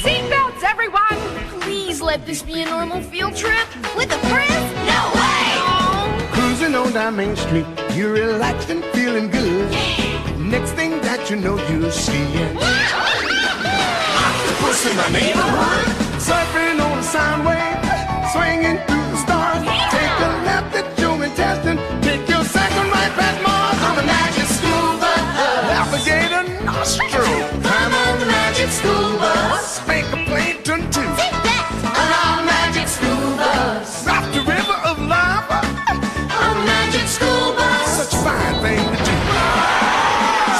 Seatbelts, everyone! Please let this be a normal field trip. With a friend? No way! Cruising on down Main Street, you're relaxed and feeling good. Next thing that you know, you're skiing. Octopus in the neighborhood. Surfing on a sound wave, swinging through the stars. Take a left at Joe and Teston. Take your second right past Mars on the magic school bus. Alligator nostril. Climb on the magic school bus. Make a Plankton too. Take that! On the magic school bus. Rock the river of lava. On the magic school bus. Such a fine thing to do.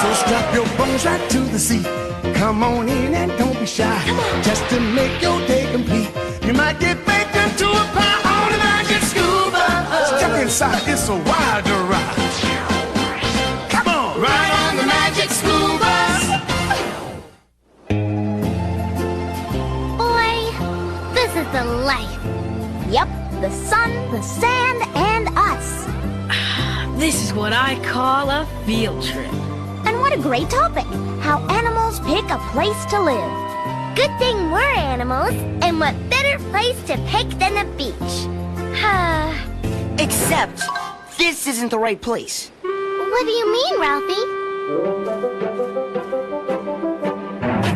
So strap your bones right to the seat. Come on in and don't be shy. Just to make your day complete. You might get baked into a pie on the magic school bus. Step inside, it's a wilder ride. Come on, ride on the magic school bus. Boy, this is the life. Yep, the sun, the sand, and us. This is what I call a field trip. And what a great topic, how animals pick a place to live. Good thing we're animals, and what better place to pick than a beach. Except, this isn't the right place. What do you mean, Ralphie?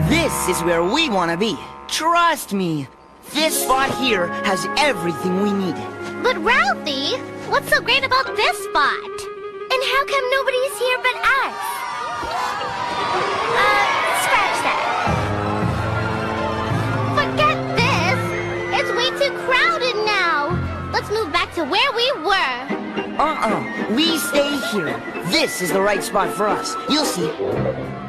This is where we want to be. Trust me. This spot here has everything we need. But Ralphie, what's so great about this spot? And how come nobody's here but us? Scratch that. Forget this. It's way too crowded now. Let's move back to where we were. We stay here. This is the right spot for us. You'll see.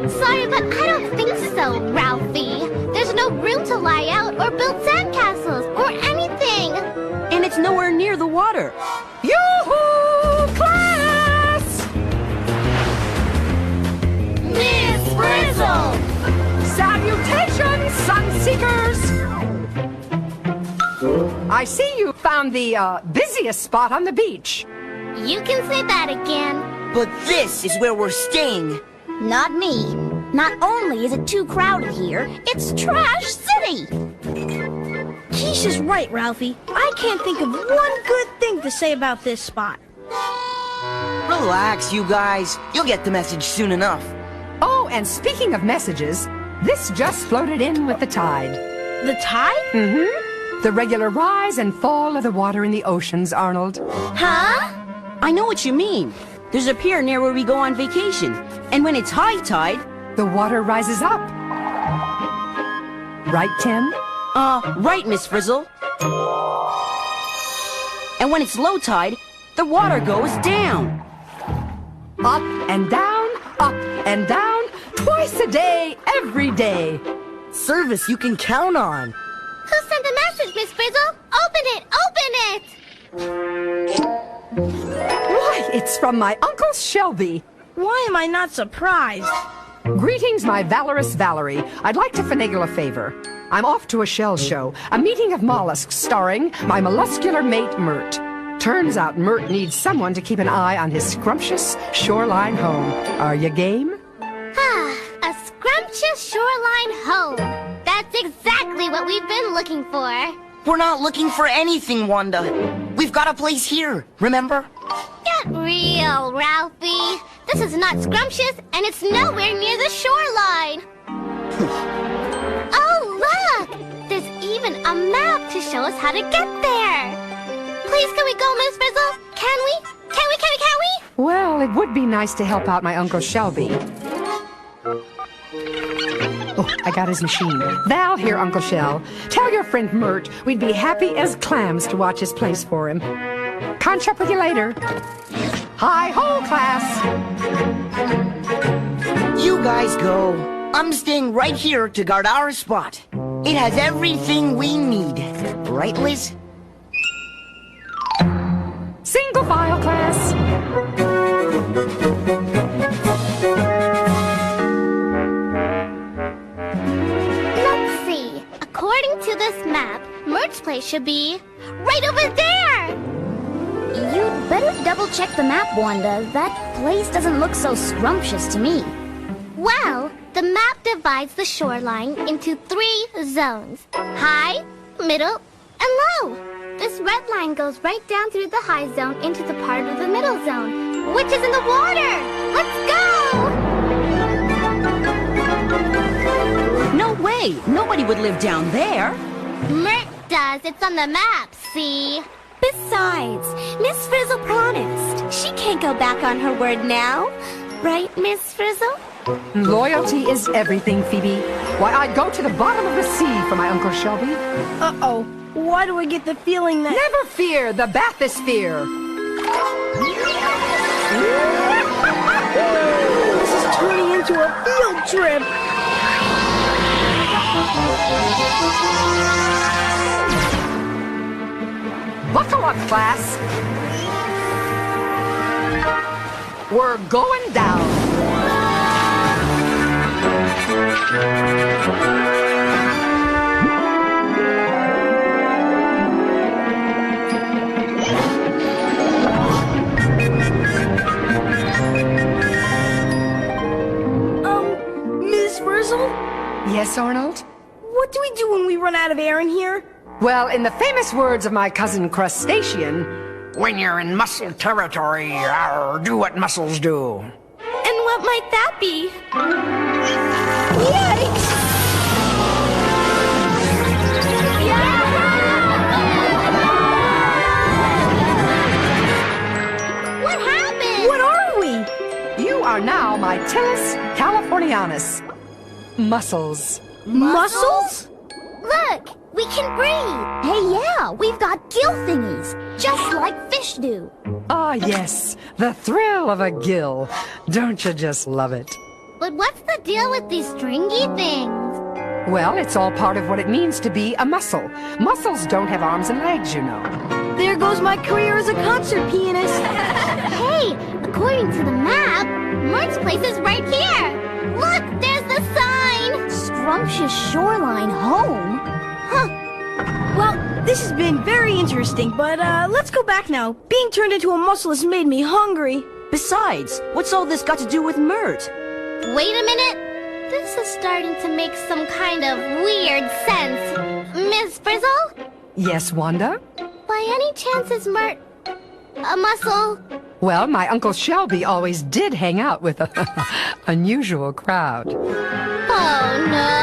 Sorry, but I don't think so, Ralphie. There's no room to lie out or build sandcastles or anything. And it's nowhere near the water. Yoo-hoo, class! Miss Frizzle! Salutations, Sunseekers! I see you found the busiest spot on the beach. You can say that again. But this is where we're staying. Not me. Not only is it too crowded here, it's Trash City! Keisha's right, Ralphie. I can't think of one good thing to say about this spot. Relax, you guys. You'll get the message soon enough. Oh, and speaking of messages, this just floated in with the tide. The tide? Mm-hmm. The regular rise and fall of the water in the oceans, Arnold. Huh? I know what you mean. There's a pier near where we go on vacation. And when it's high tide... The water rises up. Right, Tim? Right, Miss Frizzle. And when it's low tide, the water goes down. Up and down, twice a day, every day. Service you can count on. Who sent the message, Miss Frizzle? Open it! Open it! Why, it's from my Uncle Shelby. Why am I not surprised? Greetings, my valorous Valerie. I'd like to finagle a favor. I'm off to a shell show, a meeting of mollusks starring my molluscular mate, Mert. Turns out Mert needs someone to keep an eye on his scrumptious shoreline home. Are you game? A scrumptious shoreline home. That's exactly what we've been looking for. We're not looking for anything, Wanda. We've got a place here, remember? Get real, Ralphie. This is not scrumptious, and it's nowhere near the shoreline. Oh, look! There's even a map to show us how to get there. Please, can we go, Miss Frizzle? Can we? Can we? Well, it would be nice to help out my Uncle Shelby. Oh, I got his machine. Val here, Uncle Shell. Tell your friend Mert we'd be happy as clams to watch his place for him. Conch up with you later. Hi-ho, class! You guys go. I'm staying right here to guard our spot. It has everything we need. Right, Liz? Single file, class. Let's see. According to this map, Mert's place should be right over there! You'd better double-check the map, Wanda. That place doesn't look so scrumptious to me. Well, The map divides the shoreline into 3 zones: high, middle, and low. This red line goes right down through the high zone into the part of the middle zone, which is in the water. Let's go! No way! Nobody would live down there. Mert does. It's on the map, see? Besides, Miss Frizzle promised. She can't go back on her word now. Right, Miss Frizzle? Loyalty is everything, Phoebe. Why, I'd go to the bottom of the sea for my Uncle Shelby. Uh-oh. Why do I get the feeling that... Never fear the bathysphere. This is turning into a field trip. Buckle up, class. We're going down. Miss Frizzle? Yes, Arnold? What do we do when we run out of air in here? Well, in the famous words of my cousin Crustacean, When you're in mussel territory, do what mussels do. And what might that be? Yikes! What happened? What are we? you are now my Tillus Californianus. Mussels. Mussels? Look, we can breathe. Hey, yeah, we've got gill thingies, just like fish do. Ah, yes, the thrill of a gill. Don't you just love it? But what's the deal with these stringy things? Well, it's all part of what it means to be a mussel. Mussels don't have arms and legs, you know. There goes my career as a concert pianist. Hey, according to the map, Mert's place is right here. Look, there's the sign. Scrumptious shoreline home. Huh. Well, this has been very interesting, but let's go back now. Being turned into a mussel has made me hungry. Besides, what's all this got to do with Mert? Wait a minute. This is starting to make some kind of weird sense. Miss Frizzle? Yes, Wanda? By any chance is Mert a mussel? Well, my Uncle Shelby always did hang out with a unusual crowd. Oh, no.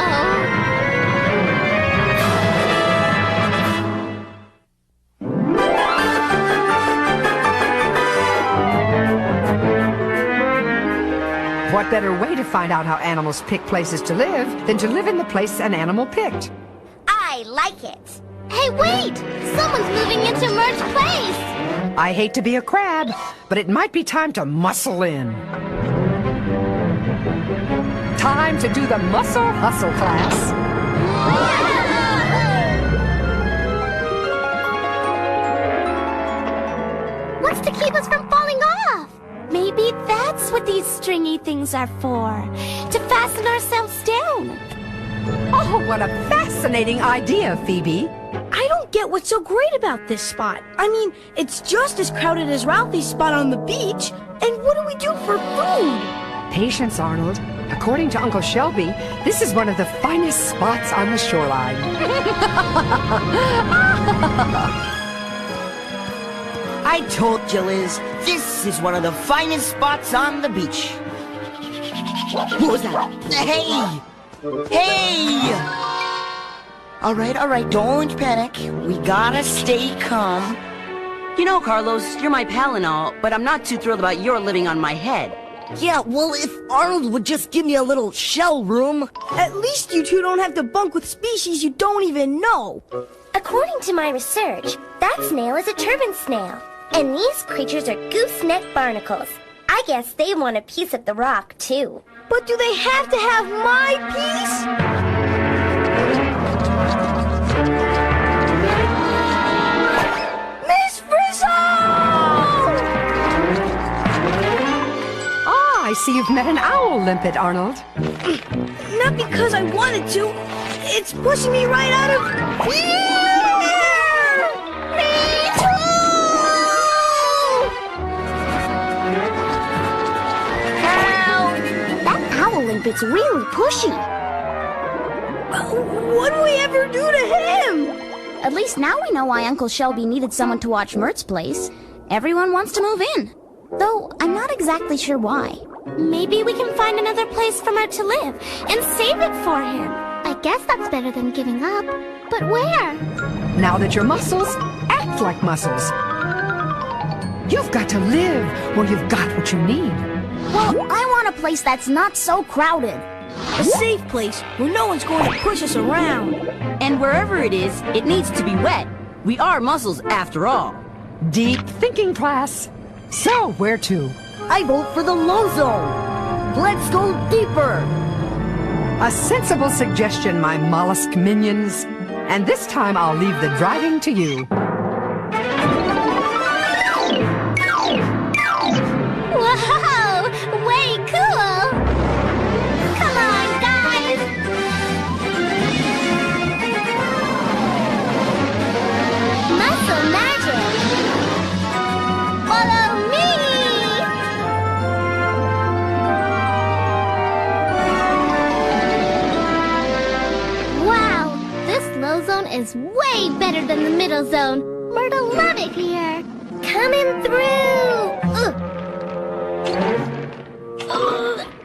What better way to find out how animals pick places to live than to live in the place an animal picked? I like it. Hey, wait! Someone's moving into Mert's place! I hate to be a crab, but it might be time to muscle in. Time to do the muscle hustle class. What's to keep us from falling off? Maybe that's what these stringy things are for. To fasten ourselves down. Oh, what a fascinating idea, Phoebe. I don't get what's so great about this spot. I mean, it's just as crowded as Ralphie's spot on the beach. And what do we do for food? Patience, Arnold. According to Uncle Shelby, this is one of the finest spots on the shoreline. I told you, Liz, this is one of the finest spots on the beach. What was that? Hey! Hey! All right, don't panic. We gotta stay calm. You know, Carlos, you're my pal and all, but I'm not too thrilled about your living on my head. Yeah, well, if Arnold would just give me a little shell room. At least you two don't have to bunk with species you don't even know. According to my research, that snail is a turban snail. And these creatures are gooseneck barnacles. I guess they want a piece of the rock, too. But do they have to have my piece? Miss Frizzle! Ah, I see you've met an owl limpet, Arnold. Not because I wanted to. It's pushing me right out of here! Me too! That owl limpet It's really pushy. What do we ever do to him? At least now we know why Uncle Shelby needed someone to watch Mert's place. Everyone wants to move in. Though I'm not exactly sure why. Maybe we can find another place for Mert to live and save it for him. I guess that's better than giving up. But where? Now that you're mussels, act like mussels. You've got to live where you've got what you need. Well, I want a place that's not so crowded. A safe place where no one's going to push us around. And wherever it is, it needs to be wet. We are mussels after all. Deep thinking, class. So, where to? I vote for the low zone. Let's go deeper. A sensible suggestion, my mollusk minions. And this time I'll leave the driving to you. Whoa! Way cool! Come on, guys! Muscle magic! Follow me! Wow! This low zone is way better than the middle zone. Myrtle, love it here. Coming through!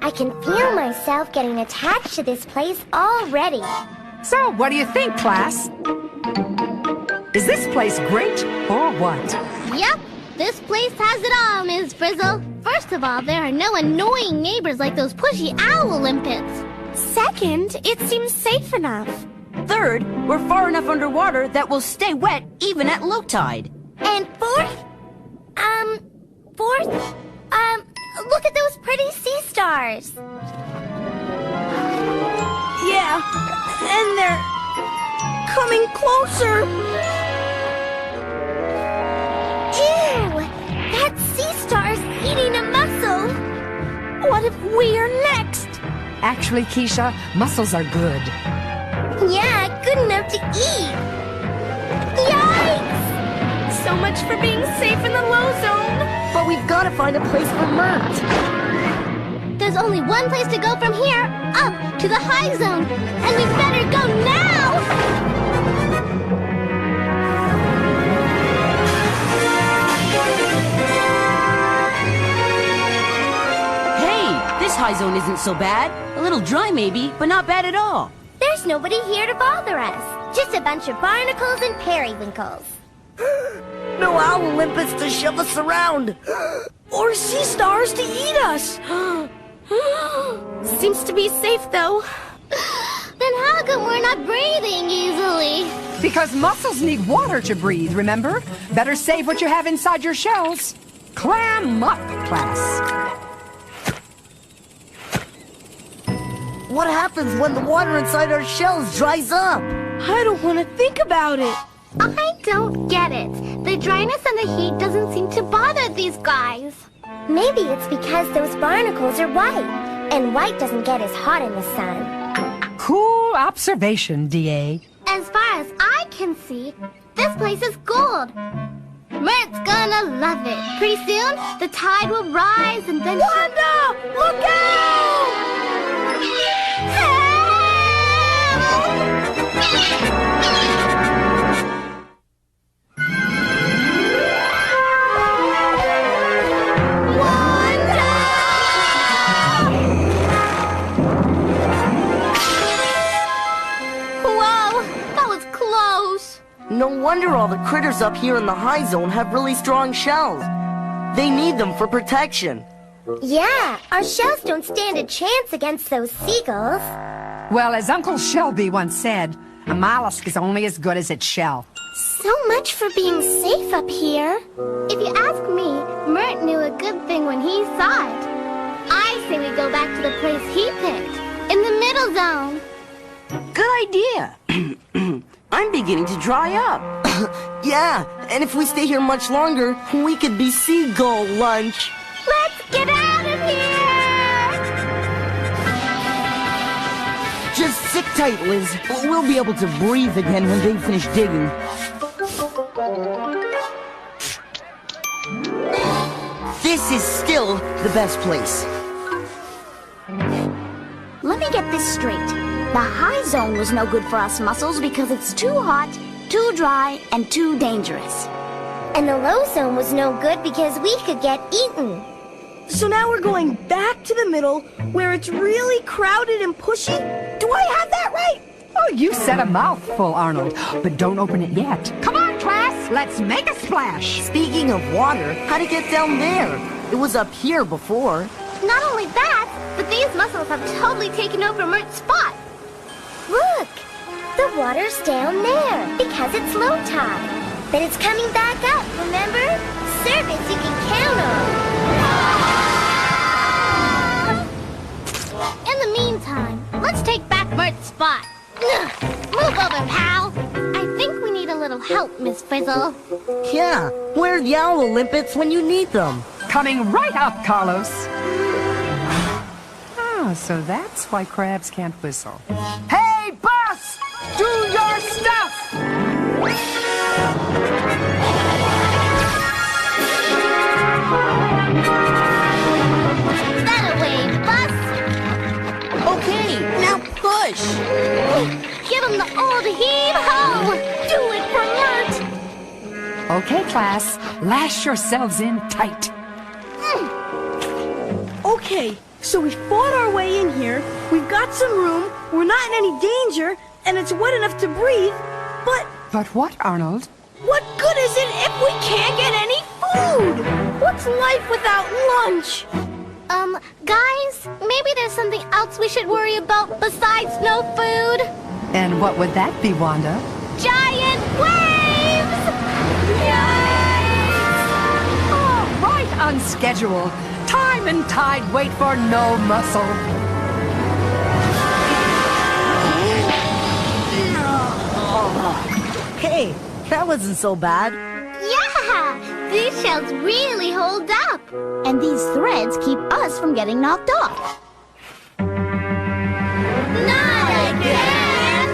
I can feel myself getting attached to this place already. So, what do you think, class? Is this place great or what? Yep, this place has it all, Ms. Frizzle. First of all, there are no annoying neighbors like those pushy owl limpets. Second, it seems safe enough. Third, we're far enough underwater that we'll stay wet even at low tide. And fourth, look at those pretty sea stars. Yeah, and they're coming closer. Ew, that sea star's eating a mussel. What if we're next? Actually, Keisha, mussels are good. Yeah, good enough to eat. Yikes! So much for being safe in the low zone. But we've got to find a place for Mert. There's only one place to go from here, up to the high zone. And we better go now! Hey, this high zone isn't so bad. A little dry maybe, but not bad at all. There's nobody here to bother us. Just a bunch of barnacles and periwinkles. No owl limpets to shove us around. Or sea stars to eat us. Seems to be safe, though. Then how come we're not breathing easily? Because mussels need water to breathe, remember? Better save what you have inside your shells. Clam up, class. What happens when the water inside our shells dries up? I don't want to think about it. I don't get it. The dryness and the heat doesn't seem to bother these guys. Maybe it's because those barnacles are white, and white doesn't get as hot in the sun. Cool observation, D.A. As far as I can see, this place is gold. Mert's gonna love it. Pretty soon, the tide will rise and then... Wanda! Look out! No wonder all the critters up here in the high zone have really strong shells. They need them for protection. Yeah, our shells don't stand a chance against those seagulls. Well, as Uncle Shelby once said, a mollusk is only as good as its shell. So much for being safe up here. If you ask me, Mert knew a good thing when he saw it. I say we go back to the place he picked, in the middle zone. Good idea. I'm beginning to dry up. Yeah, and if we stay here much longer, we could be seagull lunch. Let's get out of here! Just sit tight, Liz. We'll be able to breathe again when they finish digging. This is still the best place. this straight. The high zone was no good for us mussels because it's too hot, too dry, and too dangerous. And the low zone was no good because we could get eaten. So now we're going back to the middle, where it's really crowded and pushy? Do I have that right? Oh, you said a mouthful, Arnold, but don't open it yet. Come on, class, let's make a splash. Speaking of water, how'd it get down there? It was up here before. Not only that, but these mussels have totally taken over Mert's spot. Look, the water's down there because it's low tide. But it's coming back up, remember? Service you can count on. In the meantime, let's take back Mert's spot. Ugh, move over, pal. I think we need a little help, Miss Frizzle. Yeah, where are the Owl Olympics when you need them? Coming right up, Carlos. Ah, so that's why crabs can't whistle. Hey, boss! Do your stuff! That away, bus! Okay, now push. Give him the old heave-ho! Do it for Mert! Okay, class, lash yourselves in tight. Okay, so we fought our way in here, we've got some room, we're not in any danger, and it's wet enough to breathe, but But what, Arnold? what good is it if we can't get any food? What's life without lunch? Guys, maybe there's something else we should worry about besides no food? And what would that be, Wanda? Giant waves! Oh, right on schedule. Time and tide wait for no muscle. Hey, that wasn't so bad. Yeah! These shells really hold up. And these threads keep us from getting knocked off. Not again!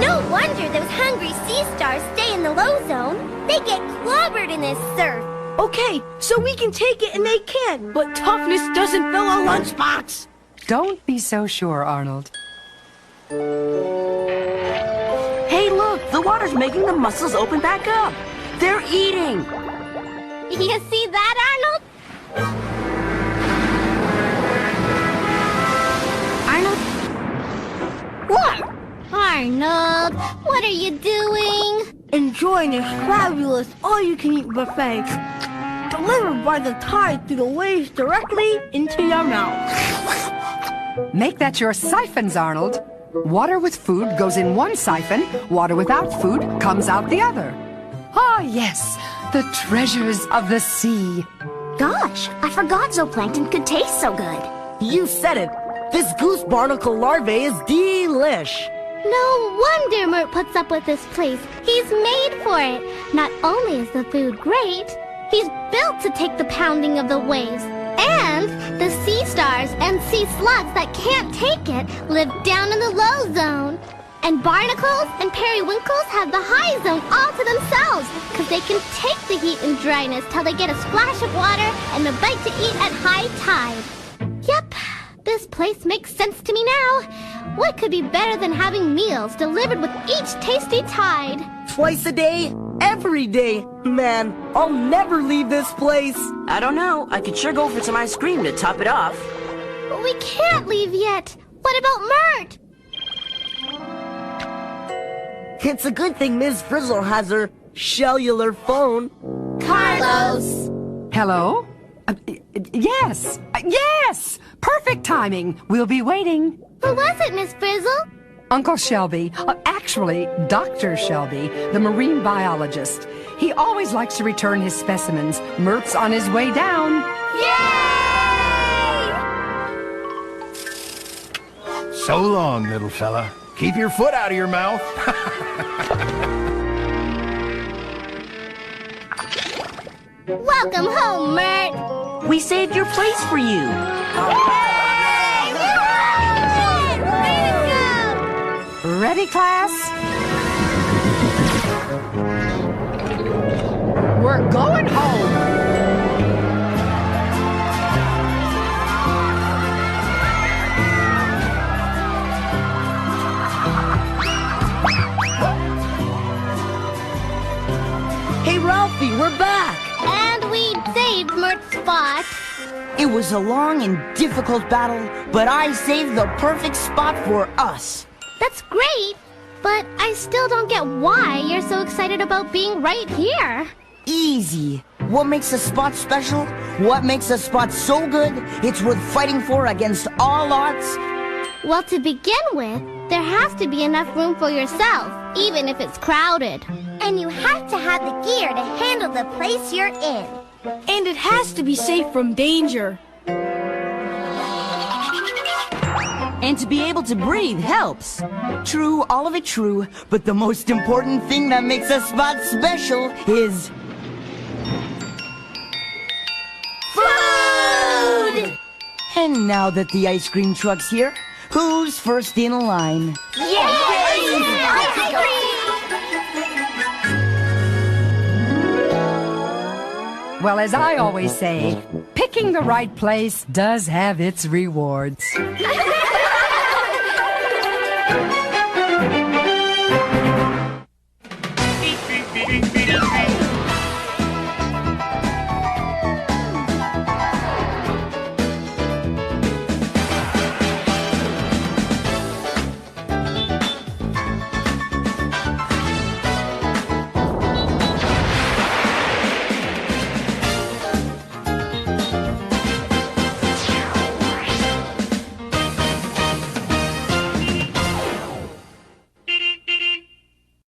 No wonder those hungry sea stars stay in the low zone. They get clobbered in this surf. Okay, so we can take it and they can't, but toughness doesn't fill a lunchbox. Don't be so sure, Arnold. Hey, look, the water's making the mussels open back up. They're eating. You see that, Arnold? Arnold, What? Arnold, what are you doing? Enjoying this fabulous all-you-can-eat buffet, delivered by the tide through the waves directly into your mouth. Make that your siphons, Arnold. Water with food goes in one siphon, water without food comes out the other. Ah, yes, the treasures of the sea. gosh, I forgot zooplankton could taste so good. You said it. This goose barnacle larvae is delish. No wonder Mert puts up with this place. He's made for it. Not only is the food great, he's built to take the pounding of the waves. And the sea stars and sea slugs that can't take it live down in the low zone. And barnacles and periwinkles have the high zone all to themselves, because they can take the heat and dryness till they get a splash of water and a bite to eat at high tide. Yep, this place makes sense to me now. What could be better than having meals delivered with each tasty tide? Twice a day, every day. Man, I'll never leave this place. I don't know. I could sure go for some ice cream to top it off. But we can't leave yet. What about Mert? It's a good thing Ms. Frizzle has her cellular phone. Carlos! Hello? Yes! Yes! Perfect timing! We'll be waiting. Who was it, Miss Frizzle? Uncle Shelby, actually, Dr. Shelby, the marine biologist. He always likes to return his specimens. Mert's on his way down. Yay! So long, little fella. Keep your foot out of your mouth. Welcome home, Mert! We saved your place for you. Yay! Way to go! Ready, class? We're going home. Hey, Ralphie, we're back! And we saved Mert's spot. It was a long and difficult battle, but I saved the perfect spot for us. That's great, but I still don't get why you're so excited about being right here. Easy. What makes a spot special? What makes a spot so good, it's worth fighting for against all odds? Well, to begin with, there has to be enough room for yourself, even if it's crowded. And you have to have the gear to handle the place you're in. And it has to be safe from danger. And to be able to breathe helps. True, all of it true, but the most important thing that makes a spot special is... food! And now that the ice cream truck's here, who's first in line? Well, as I always say, picking the right place does have its rewards.